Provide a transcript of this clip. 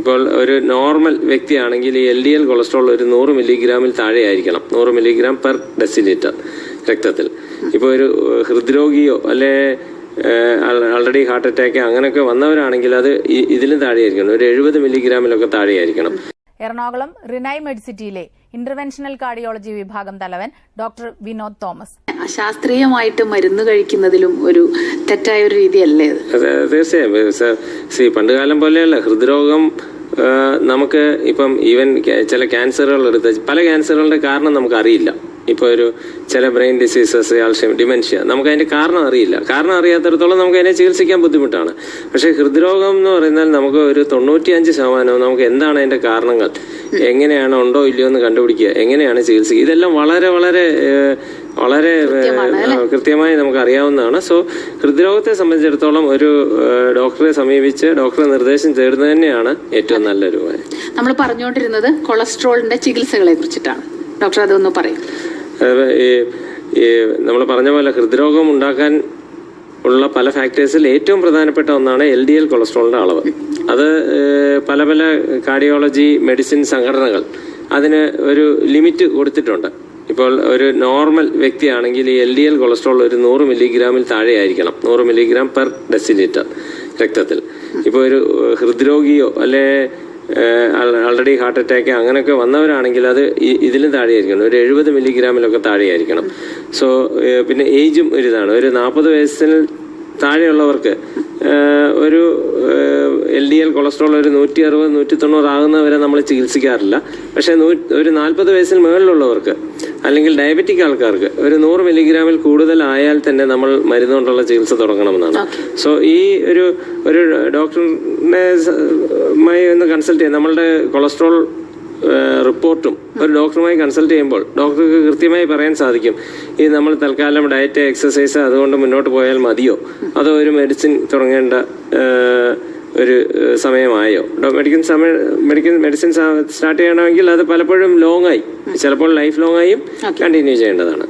ഇപ്പോൾ ഒരു നോർമൽ വ്യക്തിയാണെങ്കിൽ ഈ LDL കൊളസ്ട്രോൾ ഒരു 100 മില്ലിഗ്രാമിൽ താഴെ ആയിരിക്കണം, 100 മില്ലിഗ്രാം പെർ ഡെസിലിറ്റർ രക്തത്തിൽ. ഇപ്പോൾ ഒരു ഹൃദ്രോഗിയോ അല്ലെ ആൾറെഡി ഹാർട്ട് അറ്റാക്ക് അങ്ങനെയൊക്കെ വന്നവരാണെങ്കിൽ അത് ഇതിലും താഴെയായിരിക്കണം, ഒരു 70 മില്ലിഗ്രാമിലൊക്കെ താഴെയായിരിക്കണം. എറണാകുളം റിനൈ മെഡിസിറ്റിയിലെ ഇന്റർവെൻഷണൽ കാർഡിയോളജി വിഭാഗം തലവൻ ഡോക്ടർ വിനോദ് തോമസ്. ശാസ്ത്രീയമായിട്ട് മരുന്ന് കഴിക്കുന്നതിലും ഒരു തെറ്റായ ഒരു രീതിയല്ലേ? തീർച്ചയായും. പണ്ടുകാലം പോലെയല്ല ഹൃദ്രോഗം. നമുക്ക് ഇപ്പം ഈവൻ ചില ക്യാൻസറുകൾ എടുത്ത് പല ക്യാൻസറുകളുടെ കാരണം നമുക്ക് അറിയില്ല. ഇപ്പോൾ ഒരു ചില ബ്രെയിൻ ഡിസീസസ്, ഡിമെൻഷ്യ, നമുക്ക് അതിന്റെ കാരണം അറിയില്ല. കാരണം അറിയാത്തിടത്തോളം നമുക്ക് അതിനെ ചികിത്സിക്കാൻ ബുദ്ധിമുട്ടാണ്. പക്ഷെ ഹൃദ്രോഗം എന്ന് പറയുന്നാൽ നമുക്ക് ഒരു 95% നമുക്ക് എന്താണ് അതിന്റെ കാരണങ്ങൾ, എങ്ങനെയാണ് ഉണ്ടോ ഇല്ലയോ എന്ന് കണ്ടുപിടിക്കുക, എങ്ങനെയാണ് ചികിത്സിക്കുക, ഇതെല്ലാം വളരെ വളരെ വളരെ കൃത്യമായി നമുക്ക് അറിയാവുന്നതാണ്. സോ ഹൃദ്രോഗത്തെ സംബന്ധിച്ചിടത്തോളം ഒരു ഡോക്ടറെ സമീപിച്ച് ഡോക്ടറെ നിർദ്ദേശം തേടുന്നത് തന്നെയാണ് ഏറ്റവും നല്ലൊരു കാര്യം. നമ്മൾ പറഞ്ഞുകൊണ്ടിരുന്നത് കൊളസ്ട്രോളിന്റെ ചികിത്സകളെ കുറിച്ചിട്ടാണ്. ഡോക്ടർ അതൊന്ന് പറയും. നമ്മൾ പറഞ്ഞ പോലെ ഹൃദ്രോഗം ഉണ്ടാക്കാൻ ഉള്ള പല ഫാക്ടേഴ്സിൽ ഏറ്റവും പ്രധാനപ്പെട്ട ഒന്നാണ് LDL കൊളസ്ട്രോളിന്റെ അളവ്. അത് പല പല കാർഡിയോളജി മെഡിസിൻ സംഘടനകൾ അതിന് ഒരു ലിമിറ്റ് കൊടുത്തിട്ടുണ്ട്. ഇപ്പോൾ ഒരു നോർമൽ വ്യക്തിയാണെങ്കിൽ ഈ LDL കൊളസ്ട്രോൾ ഒരു 100 മില്ലിഗ്രാമിൽ താഴെ ആയിരിക്കണം, 100 മില്ലിഗ്രാം പെർ ഡെസിലിറ്റർ രക്തത്തിൽ. ഇപ്പോൾ ഒരു ഹൃദ്രോഗിയോ അല്ലെ ആൾറെഡി ഹാർട്ട് അറ്റാക്ക് അങ്ങനെയൊക്കെ വന്നവരാണെങ്കിൽ അത് ഇതിലും താഴെയായിരിക്കണം, ഒരു 70 മില്ലിഗ്രാമിലൊക്കെ താഴെയായിരിക്കണം. സോ പിന്നെ ഏജും ഒരിതാണ്. ഒരു 40 വയസ്സിന് താഴെയുള്ളവർക്ക് ഒരു LDL കൊളസ്ട്രോൾ ഒരു 160-190 ആകുന്നവരെ നമ്മൾ ചികിത്സിക്കാറില്ല. പക്ഷെ ഒരു 40 വയസ്സിന് മുകളിലുള്ളവർക്ക് അല്ലെങ്കിൽ ഡയബറ്റിക് ആൾക്കാർക്ക് ഒരു 100 മില്ലിഗ്രാമിൽ കൂടുതൽ ആയാൽ തന്നെ നമ്മൾ മരുന്നുകൊണ്ടുള്ള ചികിത്സ തുടങ്ങണമെന്നാണ്. സോ ഈ ഒരു ഡോക്ടറിനെ ഒന്ന് കൺസൾട്ട് ചെയ്യാം. നമ്മളുടെ കൊളസ്ട്രോൾ റിപ്പോർട്ടും ഒരു ഡോക്ടറുമായി കൺസൾട്ട് ചെയ്യുമ്പോൾ ഡോക്ടർക്ക് കൃത്യമായി പറയാൻ സാധിക്കും, ഈ നമ്മൾ തൽക്കാലം ഡയറ്റ്, എക്സസൈസ് അതുകൊണ്ട് മുന്നോട്ട് പോയാൽ മതിയോ, അതോ ഒരു മെഡിസിൻ തുടങ്ങേണ്ട ഒരു സമയമായോ. മെഡിസിൻ സ്റ്റാർട്ട് ചെയ്യണമെങ്കിൽ അത് പലപ്പോഴും ലോങ് ആയി, ചിലപ്പോൾ ലൈഫ് ലോങ് ആയും കണ്ടിന്യൂ ചെയ്യേണ്ടതാണ്.